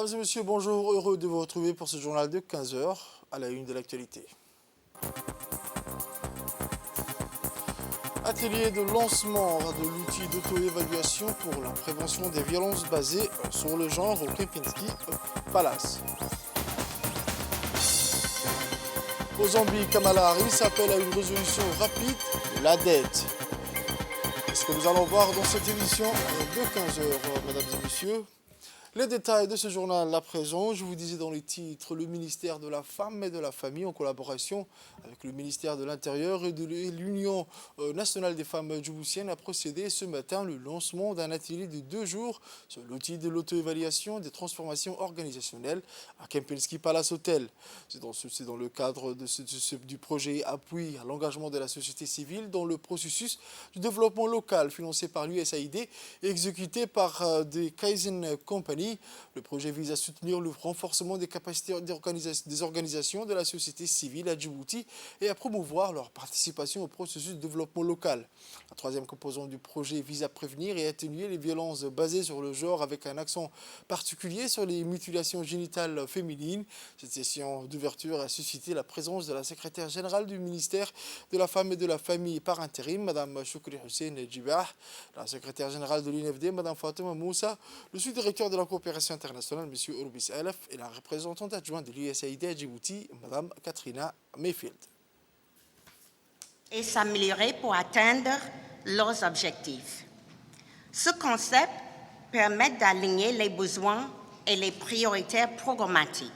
Mesdames et messieurs, bonjour, heureux de vous retrouver pour ce journal de 15 heures à la une de l'actualité. Atelier de lancement de l'outil d'auto-évaluation pour la prévention des violences basées sur le genre au Kempinski Palace. Mozambique, Kamala Harris appelle à une résolution rapide de la dette. C'est ce que nous allons voir dans cette émission de 15 heures, mesdames et messieurs. Les détails de ce journal à présent, je vous disais dans les titres, le ministère de la Femme et de la Famille, en collaboration avec le ministère de l'Intérieur et de l'Union nationale des femmes djiboutiennes, a procédé ce matin le lancement d'un atelier de 2 jours sur l'outil de l'auto-évaluation des transformations organisationnelles à Kempinski Palace Hotel. C'est dans le cadre du projet Appui à l'engagement de la société civile dans le processus du développement local financé par l'USAID et exécuté par des Kaizen Company. Le projet vise à soutenir le renforcement des capacités des organisations de la société civile à Djibouti et à promouvoir leur participation au processus de développement local. La troisième composante du projet vise à prévenir et atténuer les violences basées sur le genre avec un accent particulier sur les mutilations génitales féminines. Cette session d'ouverture a suscité la présence de la secrétaire générale du ministère de la Femme et de la Famille par intérim, Mme Choukri Hussein Djibah, la secrétaire générale de l'UNFD, Mme Fatima Moussa, le sous-directeur de la coopération internationale, M. Orbis Alef, et la représentante adjointe de l'USAID à Djibouti, Mme Katrina Mayfield. Et s'améliorer pour atteindre leurs objectifs. Ce concept permet d'aligner les besoins et les priorités programmatiques.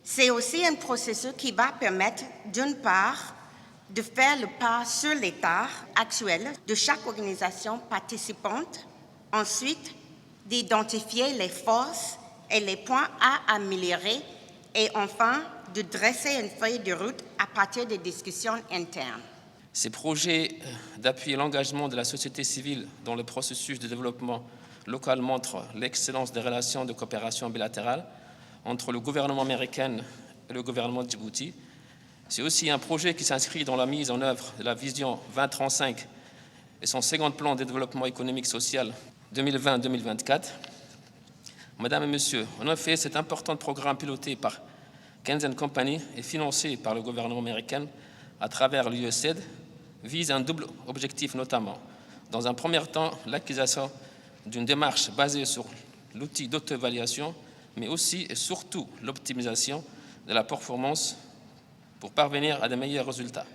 C'est aussi un processus qui va permettre, d'une part, de faire le pas sur l'état actuel de chaque organisation participante, ensuite, d'identifier les forces et les points à améliorer et enfin de dresser une feuille de route à partir des discussions internes. Ces projets d'appuyer l'engagement de la société civile dans le processus de développement local montrent l'excellence des relations de coopération bilatérale entre le gouvernement américain et le gouvernement de Djibouti. C'est aussi un projet qui s'inscrit dans la mise en œuvre de la vision 2035 et son second plan de développement économique et social 2020-2024. Mesdames et Messieurs, en effet, cet important programme piloté par Kaizen Company et financé par le gouvernement américain à travers l'USAID vise un double objectif notamment. Dans un premier temps, l'acquisition d'une démarche basée sur l'outil d'auto-évaluation, mais aussi et surtout l'optimisation de la performance pour parvenir à de meilleurs résultats.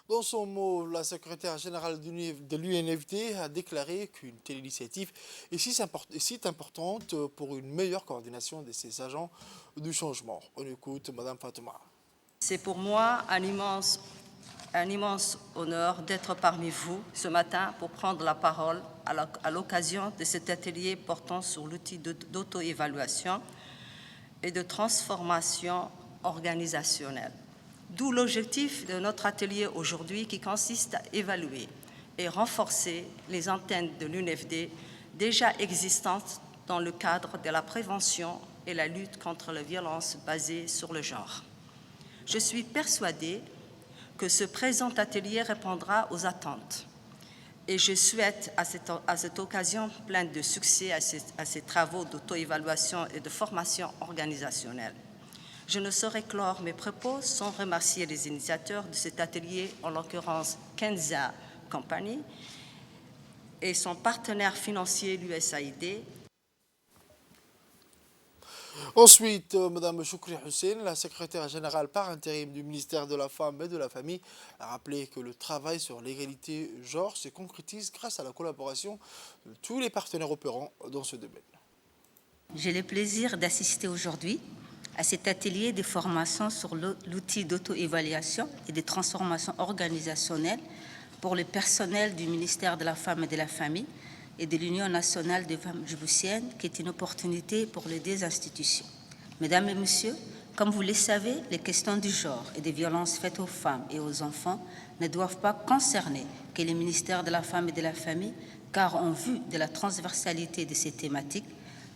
Dans son mot, la secrétaire générale de l'UNFD a déclaré qu'une telle initiative est si importante pour une meilleure coordination de ces agents du changement. On écoute Mme Fatouma. C'est pour moi un immense honneur d'être parmi vous ce matin pour prendre la parole à l'occasion de cet atelier portant sur l'outil d'auto-évaluation et de transformation organisationnelle. D'où l'objectif de notre atelier aujourd'hui qui consiste à évaluer et renforcer les antennes de l'UNFD déjà existantes dans le cadre de la prévention et la lutte contre les violences basées sur le genre. Je suis persuadée que ce présent atelier répondra aux attentes et je souhaite à cette occasion plein de succès à ces travaux d'auto-évaluation et de formation organisationnelle. Je ne saurais clore mes propos sans remercier les initiateurs de cet atelier, en l'occurrence Kaizen Company et son partenaire financier, l'USAID. Ensuite, Mme Choukri Hussein, la secrétaire générale par intérim du ministère de la Femme et de la Famille, a rappelé que le travail sur l'égalité genre se concrétise grâce à la collaboration de tous les partenaires opérants dans ce domaine. J'ai le plaisir d'assister aujourd'hui à cet atelier de formation sur l'outil d'auto-évaluation et de transformation organisationnelle pour le personnel du ministère de la Femme et de la Famille et de l'Union nationale des femmes djiboutiennes, qui est une opportunité pour les deux institutions. Mesdames et Messieurs, comme vous le savez, les questions du genre et des violences faites aux femmes et aux enfants ne doivent pas concerner que le ministère de la Femme et de la Famille, car en vue de la transversalité de ces thématiques,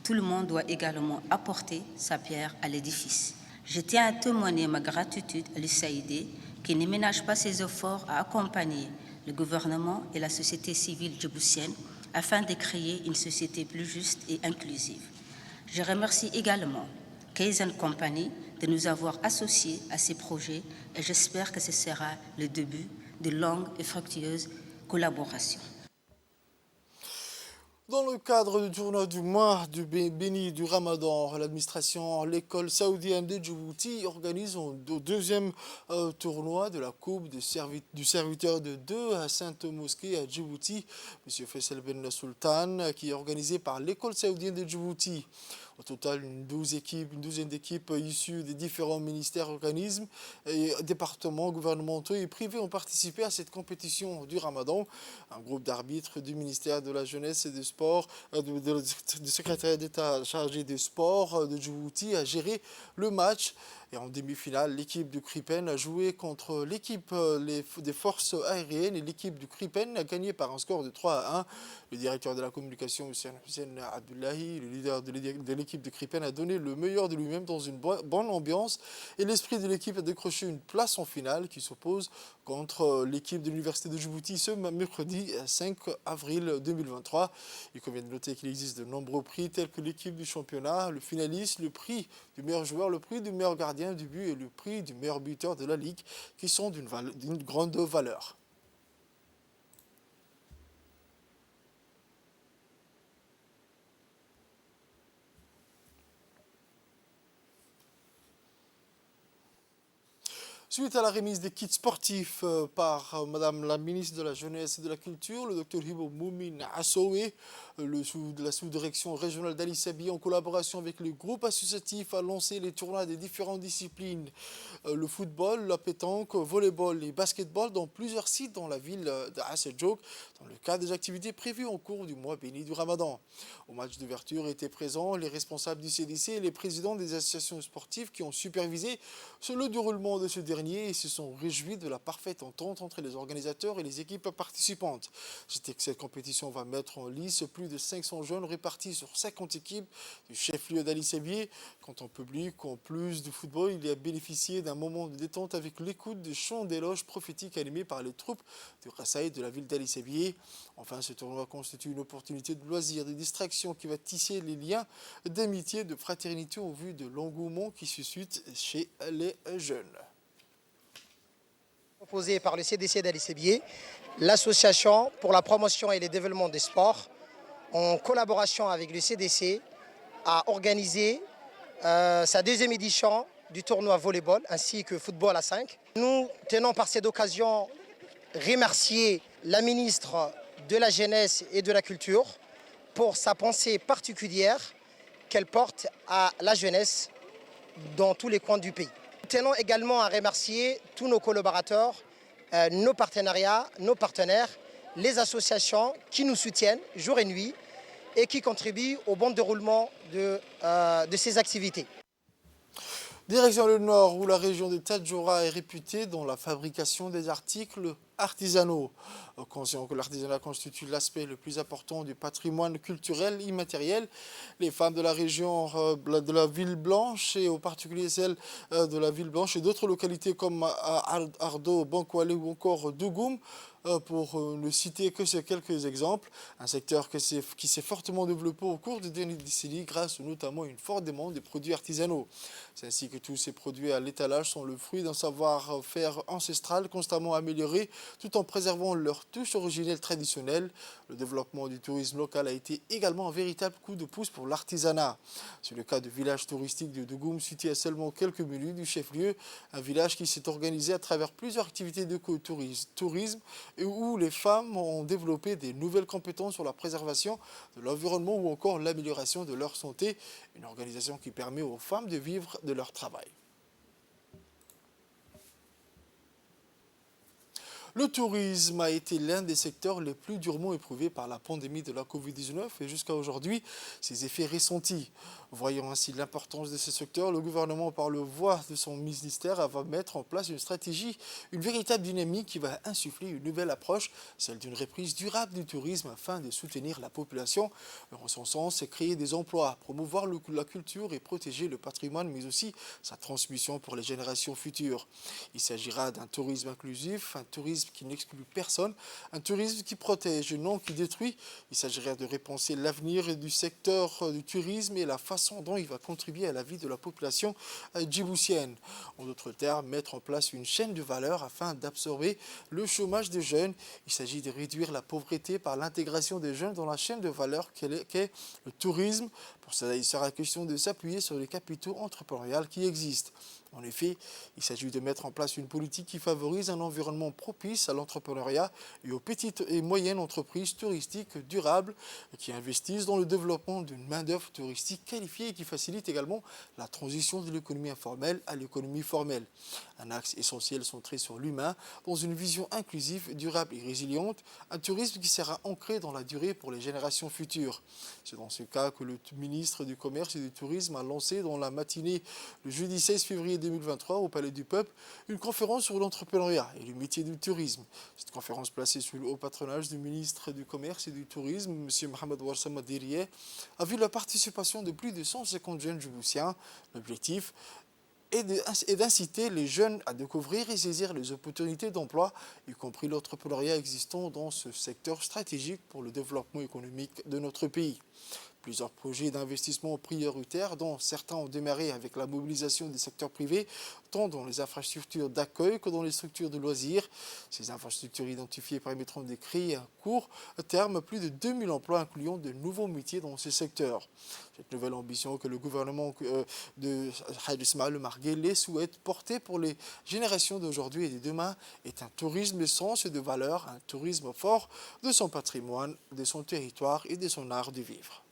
tout le monde doit également apporter sa pierre à l'édifice. Je tiens à témoigner ma gratitude à l'USAID qui ne ménage pas ses efforts à accompagner le gouvernement et la société civile djiboutienne afin de créer une société plus juste et inclusive. Je remercie également Kaizen Company de nous avoir associés à ces projets et j'espère que ce sera le début de longues et fructueuses collaborations. Dans le cadre du tournoi du mois du béni du Ramadan, l'administration, l'école saoudienne de Djibouti organise le deuxième tournoi de la Coupe du serviteur de Dieu à Sainte-Mosquée à Djibouti, M. Faisal Ben Sultan, qui est organisé par l'école saoudienne de Djibouti. Au total, une douzaine d'équipes issues des différents ministères, organismes, et départements gouvernementaux et privés ont participé à cette compétition du Ramadan. Un groupe d'arbitres du ministère de la Jeunesse et des Sports, du secrétaire d'État chargé des Sports de Djibouti a géré le match. Et en demi-finale, l'équipe du Kripen a joué contre l'équipe des forces aériennes et l'équipe du Kripen a gagné par un score de 3-1. Le directeur de la communication, Hussein Abdullahi, le leader de l'équipe du Kripen, a donné le meilleur de lui-même dans une bonne ambiance et l'esprit de l'équipe a décroché une place en finale qui s'oppose contre l'équipe de l'Université de Djibouti ce mercredi 5 avril 2023. Il convient de noter qu'il existe de nombreux prix tels que l'équipe du championnat, le finaliste, le prix du meilleur joueur, le prix du meilleur gardien du but et le prix du meilleur buteur de la Ligue qui sont d'une grande valeur. Suite à la remise des kits sportifs par Madame la ministre de la Jeunesse et de la Culture, le Dr Hibo Moumin Assowe, de la sous-direction régionale d'Ali Sabi, en collaboration avec le groupe associatif, a lancé les tournois des différentes disciplines. Le football, la pétanque, volleyball et basketball dans plusieurs sites dans la ville d'Assedjouk, dans le cadre des activités prévues en cours du mois béni du Ramadan. Au match d'ouverture étaient présents les responsables du CDC et les présidents des associations sportives qui ont supervisé le déroulement de ce dernier et se sont réjouis de la parfaite entente entre les organisateurs et les équipes participantes. Cette compétition va mettre en lice plus de 500 jeunes répartis sur 50 équipes du chef-lieu d'Ali Sabié. Quant au public, en plus du football, il a bénéficié d'un moment de détente avec l'écoute des chants d'éloges prophétiques animés par les troupes du Rassaïd de la ville d'Ali Sabié. Enfin, ce tournoi constitue une opportunité de loisir, de distraction qui va tisser les liens d'amitié, de fraternité au vu de l'engouement qui suscite chez les jeunes. Proposé par le CDC d'Ali Sabié, l'association pour la promotion et le développement des sports, en collaboration avec le CDC, a organisé sa deuxième édition du tournoi volleyball ainsi que football à 5. Nous tenons par cette occasion remercier la ministre de la Jeunesse et de la Culture pour sa pensée particulière qu'elle porte à la jeunesse dans tous les coins du pays. Nous tenons également à remercier tous nos collaborateurs, nos partenariats, nos partenaires, les associations qui nous soutiennent jour et nuit et qui contribuent au bon déroulement de ces activités. Direction le Nord, où la région de Tadjoura est réputée dans la fabrication des articles artisanaux. Conscient que l'artisanat constitue l'aspect le plus important du patrimoine culturel immatériel, les femmes de la région de la Ville Blanche, et en particulier celles de la Ville Blanche et d'autres localités comme Ardo, Bankwale ou encore Dougoum, pour ne citer que ces quelques exemples, un secteur qui s'est fortement développé au cours des dernières décennies grâce notamment à une forte demande des produits artisanaux. C'est ainsi que tous ces produits à l'étalage sont le fruit d'un savoir-faire ancestral constamment amélioré tout en préservant leur touche originelle traditionnelle. Le développement du tourisme local a été également un véritable coup de pouce pour l'artisanat. C'est le cas du village touristique de Dougoum, situé à seulement quelques minutes du chef-lieu, un village qui s'est organisé à travers plusieurs activités d'écotourisme et où les femmes ont développé des nouvelles compétences sur la préservation de l'environnement ou encore l'amélioration de leur santé, une organisation qui permet aux femmes de vivre de leur travail. Le tourisme a été l'un des secteurs les plus durement éprouvés par la pandémie de la Covid-19 et jusqu'à aujourd'hui, ses effets ressentis. Voyant ainsi l'importance de ce secteur, le gouvernement, par le voie de son ministère, va mettre en place une stratégie, une véritable dynamique qui va insuffler une nouvelle approche, celle d'une reprise durable du tourisme afin de soutenir la population. En son sens, c'est créer des emplois, promouvoir la culture et protéger le patrimoine, mais aussi sa transmission pour les générations futures. Il s'agira d'un tourisme inclusif, un tourisme tourisme qui n'exclut personne, un tourisme qui protège, non qui détruit. Il s'agirait de repenser l'avenir du secteur du tourisme et la façon dont il va contribuer à la vie de la population djiboutienne. En d'autres termes, mettre en place une chaîne de valeur afin d'absorber le chômage des jeunes. Il s'agit de réduire la pauvreté par l'intégration des jeunes dans la chaîne de valeur qu'est le tourisme. Pour cela, il sera question de s'appuyer sur les capitaux entrepreneuriaux qui existent. En effet, il s'agit de mettre en place une politique qui favorise un environnement propice à l'entrepreneuriat et aux petites et moyennes entreprises touristiques durables qui investissent dans le développement d'une main-d'œuvre touristique qualifiée et qui facilite également la transition de l'économie informelle à l'économie formelle. Un axe essentiel centré sur l'humain dans une vision inclusive, durable et résiliente, un tourisme qui sera ancré dans la durée pour les générations futures. C'est dans ce cas que le ministre du Commerce et du Tourisme a lancé dans la matinée le jeudi 16 février 2023 au Palais du Peuple une conférence sur l'entrepreneuriat et le métier du tourisme. Cette conférence placée sous le haut patronage du ministre du Commerce et du Tourisme, M. Mohamed Ouassama Diriye, a vu la participation de plus de 150 jeunes djiboutiens. L'objectif est d'inciter les jeunes à découvrir et saisir les opportunités d'emploi, y compris l'entrepreneuriat existant dans ce secteur stratégique pour le développement économique de notre pays. Plusieurs projets d'investissement prioritaires, dont certains ont démarré avec la mobilisation des secteurs privés, tant dans les infrastructures d'accueil que dans les structures de loisirs. Ces infrastructures identifiées permettront de créer à court terme plus de 2000 emplois, incluant de nouveaux métiers dans ces secteurs. Cette nouvelle ambition que le gouvernement de Hadj Ismaël Omar Guelleh souhaite porter pour les générations d'aujourd'hui et de demain est un tourisme d'essence et de valeur, un tourisme fort de son patrimoine, de son territoire et de son art de vivre.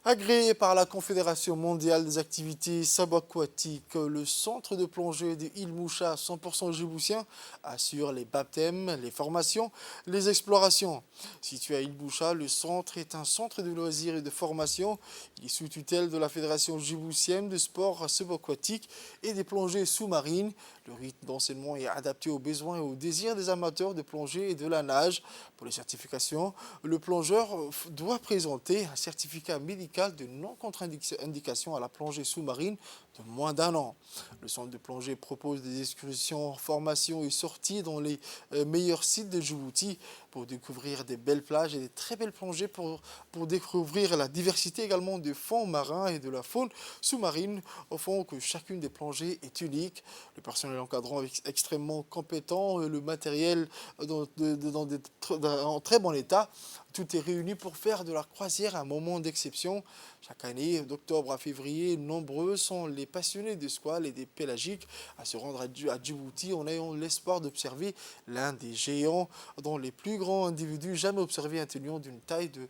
Agréé par la Confédération mondiale des activités subaquatiques, le centre de plongée de Île Moucha, 100% djiboutien, assure les baptêmes, les formations, les explorations. Situé à Île Moucha, le centre est un centre de loisirs et de formation. Il est sous tutelle de la Fédération djiboutienne de sport subaquatique et des plongées sous-marines. Le rythme d'enseignement est adapté aux besoins et aux désirs des amateurs de plongée et de la nage. Pour les certifications, le plongeur doit présenter un certificat médical de non-contre-indication à la plongée sous-marine de moins d'1 an. Le centre de plongée propose des excursions, formations et sorties dans les meilleurs sites de Djibouti pour découvrir des belles plages et des très belles plongées pour découvrir la diversité également des fonds marins et de la faune sous-marine, au fond que chacune des plongées est unique. Le personnel encadrant est extrêmement compétent, le matériel en très bon état. Tout est réuni pour faire de la croisière un moment d'exception. Chaque année, d'octobre à février, nombreux sont les passionnés des squales et des pélagiques à se rendre à Djibouti en ayant l'espoir d'observer l'un des géants dont les plus grands individus jamais observés atteignant d'une taille de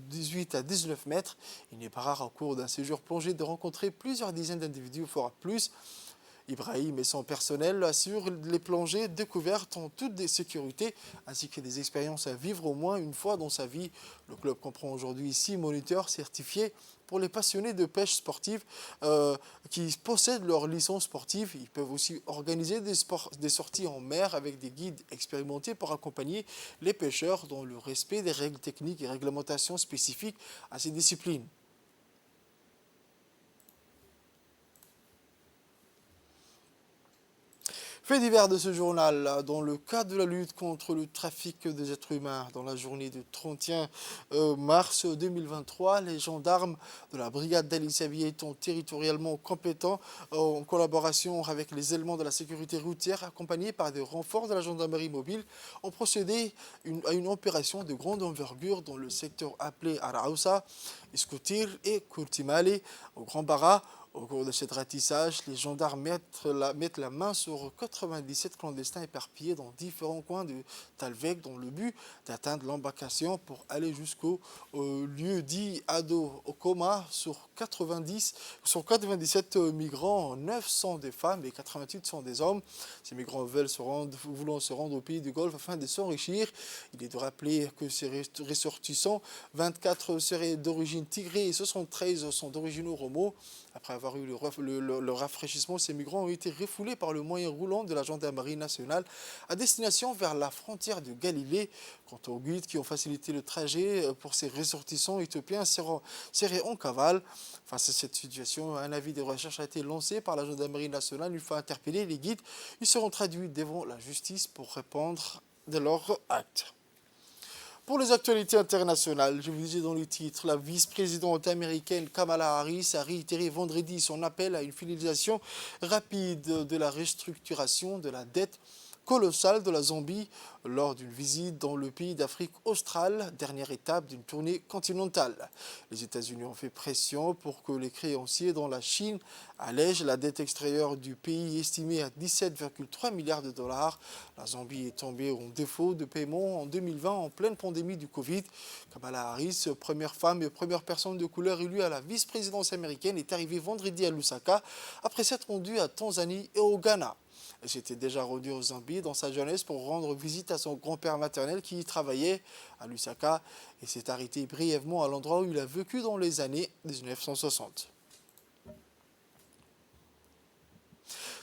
18 à 19 mètres. Il n'est pas rare au cours d'un séjour plongé de rencontrer plusieurs dizaines d'individus, voire plus. Ibrahim et son personnel assurent les plongées découvertes en toute sécurité, ainsi que des expériences à vivre au moins une fois dans sa vie. Le club comprend aujourd'hui 6 moniteurs certifiés pour les passionnés de pêche sportive qui possèdent leur licence sportive. Ils peuvent aussi organiser des sorties en mer avec des guides expérimentés pour accompagner les pêcheurs dans le respect des règles techniques et réglementations spécifiques à ces disciplines. Fait divers de ce journal, dans le cadre de la lutte contre le trafic des êtres humains, dans la journée du 31 mars 2023, les gendarmes de la brigade d'Ali Sabieh étant territorialement compétents en collaboration avec les éléments de la sécurité routière accompagnés par des renforts de la gendarmerie mobile ont procédé à une opération de grande envergure dans le secteur appelé Araoussa, Iskoutir et Kourtimali au Grand Bara. Au cours de ce ratissage, les gendarmes mettent la main sur 97 clandestins éparpillés dans différents coins de Talvek dans le but d'atteindre l'embarcation pour aller jusqu'au lieu dit Ado Okoma. Sur 97 migrants, 9 sont des femmes et 88 sont des hommes. Ces migrants voulant se rendre au pays du Golfe afin de s'enrichir. Il est de rappeler que ces ressortissants, 24 seraient d'origine tigrée et 73 sont d'origine oromo. Après avoir avoir eu le rafraîchissement, ces migrants ont été refoulés par le moyen roulant de la gendarmerie nationale à destination vers la frontière de Galilée. Quant aux guides qui ont facilité le trajet pour ces ressortissants éthiopiens serrés en cavale. Face à cette situation, un avis de recherche a été lancé par la gendarmerie nationale. Une fois interpellés, les guides ils seront traduits devant la justice pour répondre de leurs actes. Pour les actualités internationales, je vous disais dans le titre, la vice-présidente américaine Kamala Harris a réitéré vendredi son appel à une finalisation rapide de la restructuration de la dette colossale de la Zambie lors d'une visite dans le pays d'Afrique australe, dernière étape d'une tournée continentale. Les États-Unis ont fait pression pour que les créanciers dans la Chine allègent la dette extérieure du pays estimée à 17,3 milliards de dollars. La Zambie est tombée en défaut de paiement en 2020 en pleine pandémie du Covid. Kamala Harris, première femme et première personne de couleur élue à la vice-présidence américaine, est arrivée vendredi à Lusaka après s'être rendue à Tanzanie et au Ghana. Elle s'était déjà rendue au Zambie dans sa jeunesse pour rendre visite à son grand-père maternel qui y travaillait à Lusaka et s'est arrêté brièvement à l'endroit où il a vécu dans les années 1960.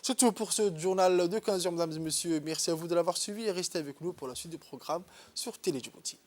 C'est tout pour ce journal de 15h, mesdames et messieurs. Merci à vous de l'avoir suivi et restez avec nous pour la suite du programme sur Télé Djibouti.